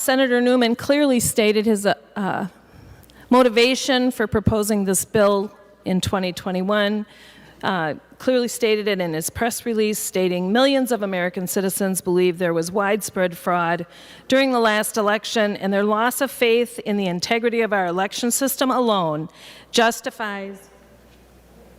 Senator Newman clearly stated his motivation for proposing this bill in 2021, clearly stated it in his press release, stating millions of American citizens believe there was widespread fraud during the last election, and their loss of faith in the integrity of our election system alone justifies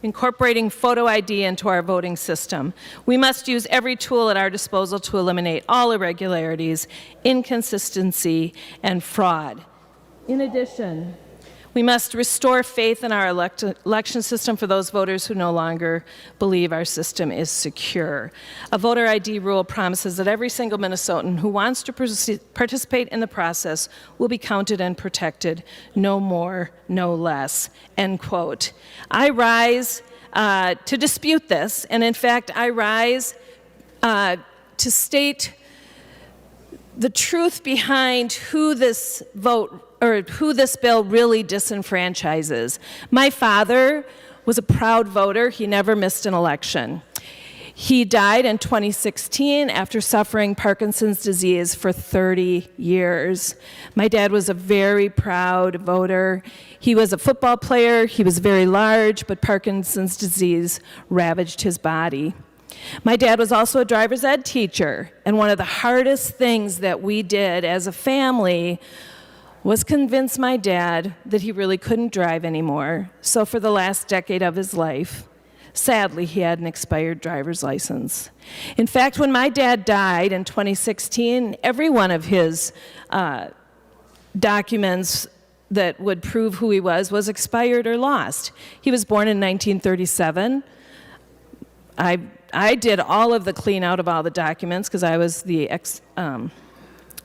incorporating photo ID into our voting system. We must use every tool at our disposal to eliminate all irregularities, inconsistency, and fraud. In addition, we must restore faith in our election system for those voters who no longer believe our system is secure. A voter ID rule promises that every single Minnesotan who wants to participate in the process will be counted and protected, no more, no less, end quote. I rise to dispute this, and in fact, I rise to state the truth behind who this bill really disenfranchises. My father was a proud voter. He never missed an election. He died in 2016 after suffering Parkinson's disease for 30 years. My dad was a very proud voter. He was a football player. He was very large, but Parkinson's disease ravaged his body. My dad was also a driver's ed teacher, and one of the hardest things that we did as a family was convince my dad that he really couldn't drive anymore. So for the last decade of his life, sadly, he had an expired driver's license. In fact, when my dad died in 2016, every one of his documents that would prove who he was expired or lost. He was born in 1937. I did all of the clean out of all the documents because I was the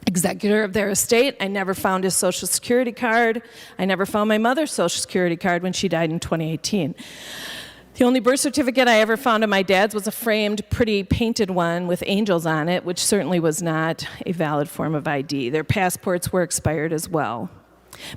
executor of their estate. I never found his Social Security card. I never found my mother's Social Security card when she died in 2018. The only birth certificate I ever found of my dad's was a framed, pretty painted one with angels on it, which certainly was not a valid form of ID. Their passports were expired as well.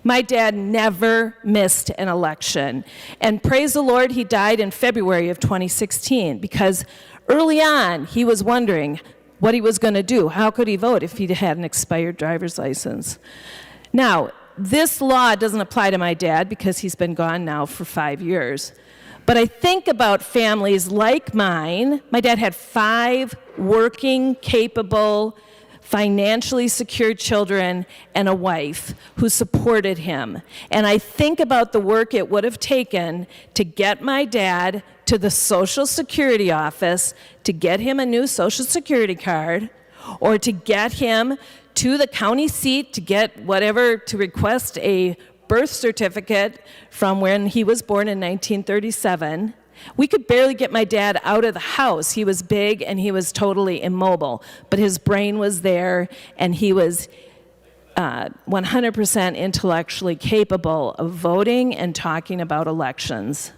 My dad never missed an election. And praise the Lord, he died in February of 2016 because early on he was wondering what he was going to do. How could he vote if he had an expired driver's license? Now, this law doesn't apply to my dad because he's been gone now for 5 years. But I think about families like mine. My dad had 5 working, capable, financially secure children and a wife who supported him. And I think about the work it would have taken to get my dad to the Social Security office, to get him a new Social Security card, or to get him to the county seat to get whatever, to request a birth certificate from when he was born in 1937. We could barely get my dad out of the house. He was big and he was totally immobile, but his brain was there and he was 100% intellectually capable of voting and talking about elections.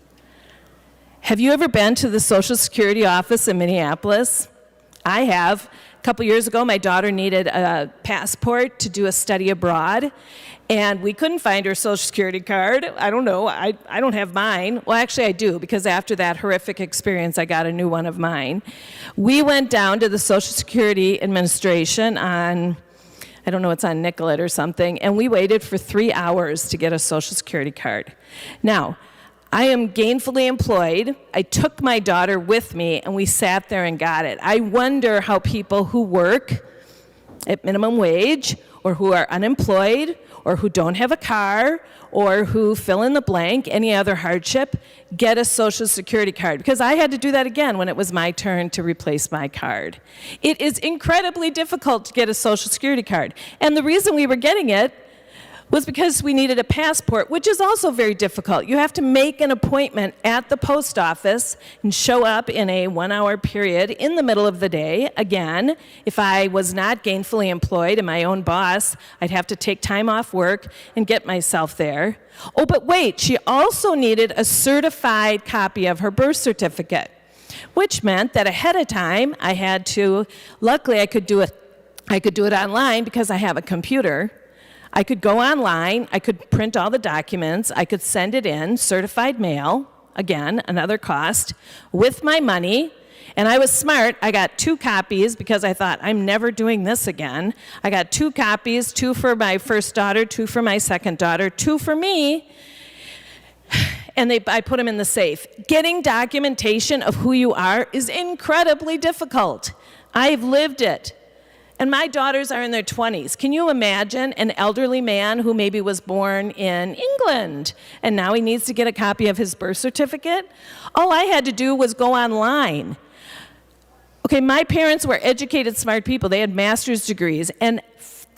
Have you ever been to the Social Security office in Minneapolis? I have. A couple years ago, my daughter needed a passport to do a study abroad, and we couldn't find her Social Security card. I don't know. I don't have mine. Well, actually, I do, because after that horrific experience, I got a new one of mine. We went down to the Social Security Administration on, I don't know, it's on Nicollet or something, and we waited for 3 hours to get a Social Security card. Now, I am gainfully employed. I took my daughter with me, and we sat there and got it. I wonder how people who work at minimum wage, or who are unemployed, or who don't have a car, or who fill in the blank, any other hardship, get a Social Security card. Because I had to do that again when it was my turn to replace my card. It is incredibly difficult to get a Social Security card. And the reason we were getting it was because we needed a passport, which is also very difficult. You have to make an appointment at the post office and show up in a 1-hour period in the middle of the day. Again, if I was not gainfully employed and my own boss, I'd have to take time off work and get myself there. Oh, but wait, she also needed a certified copy of her birth certificate, which meant that ahead of time I had to, luckily I could do it online because I have a computer. I could go online, I could print all the documents, I could send it in, certified mail, again, another cost, with my money, And I was smart. I got 2 copies because I thought, I'm never doing this again. I got 2 copies, 2 for my first daughter, 2 for my second daughter, 2 for me. And I put them in the safe. Getting documentation of who you are is incredibly difficult. I've lived it. And my daughters are in their 20s. Can you imagine an elderly man who maybe was born in England and now he needs to get a copy of his birth certificate? All I had to do was go online. Okay, my parents were educated, smart people. They had master's degrees. And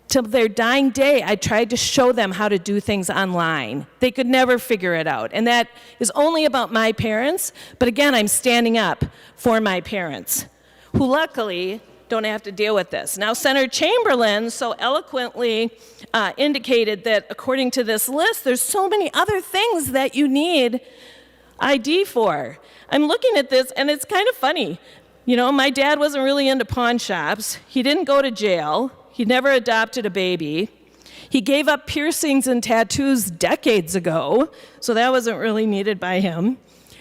till their dying day, I tried to show them how to do things online. They could never figure it out. And that is only about my parents. But again, I'm standing up for my parents, who luckily don't have to deal with this. Now, Senator Chamberlain so eloquently indicated that according to this list, there's so many other things that you need ID for. I'm looking at this, and it's kind of funny. You know, my dad wasn't really into pawn shops. He didn't go to jail. He never adopted a baby. He gave up piercings and tattoos decades ago, so that wasn't really needed by him.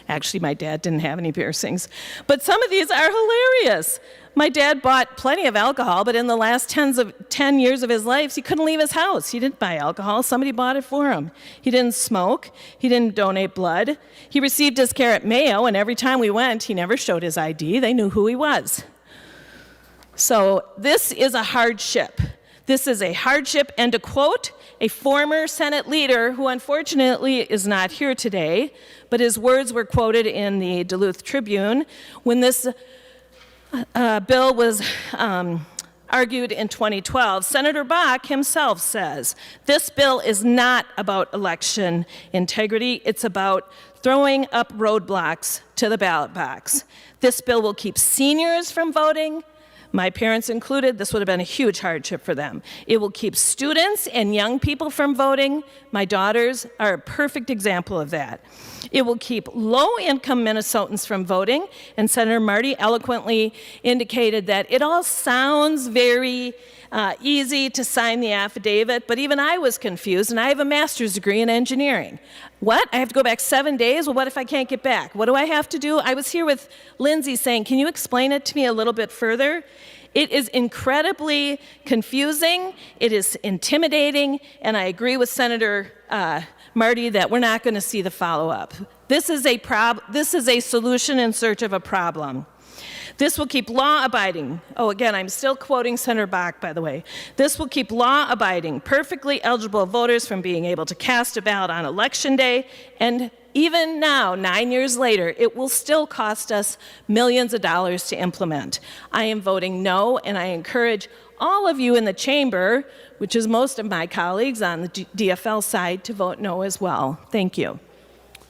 Actually, my dad didn't have any piercings. But some of these are hilarious. My dad bought plenty of alcohol, but in the last 10 years of his life, he couldn't leave his house. He didn't buy alcohol. Somebody bought it for him. He didn't smoke. He didn't donate blood. He received his care at Mayo, and every time we went, he never showed his ID. They knew who he was. So this is a hardship. This is a hardship, and to quote a former Senate leader who unfortunately is not here today, but his words were quoted in the Duluth Tribune when this bill was argued in 2012. Senator Bach himself says, this bill is not about election integrity, it's about throwing up roadblocks to the ballot box. This bill will keep seniors from voting. My parents included, this would have been a huge hardship for them. It will keep students and young people from voting. My daughters are a perfect example of that. It will keep low-income Minnesotans from voting, and Senator Marty eloquently indicated that it all sounds very easy to sign the affidavit, but even I was confused, and I have a master's degree in engineering. What? I have to go back 7 days? Well, what if I can't get back? What do I have to do? I was here with Lindsay saying, can you explain it to me a little bit further? It is incredibly confusing, it is intimidating, and I agree with Senator Marty that we're not going to see the follow-up. This is a solution in search of a problem. This will keep law-abiding. Oh, again, I'm still quoting Senator Bach, by the way. This will keep law-abiding, perfectly eligible voters from being able to cast a ballot on Election Day, and even now, 9 years later, it will still cost us millions of dollars to implement. I am voting no, and I encourage all of you in the chamber, which is most of my colleagues on the DFL side, to vote no as well. Thank you.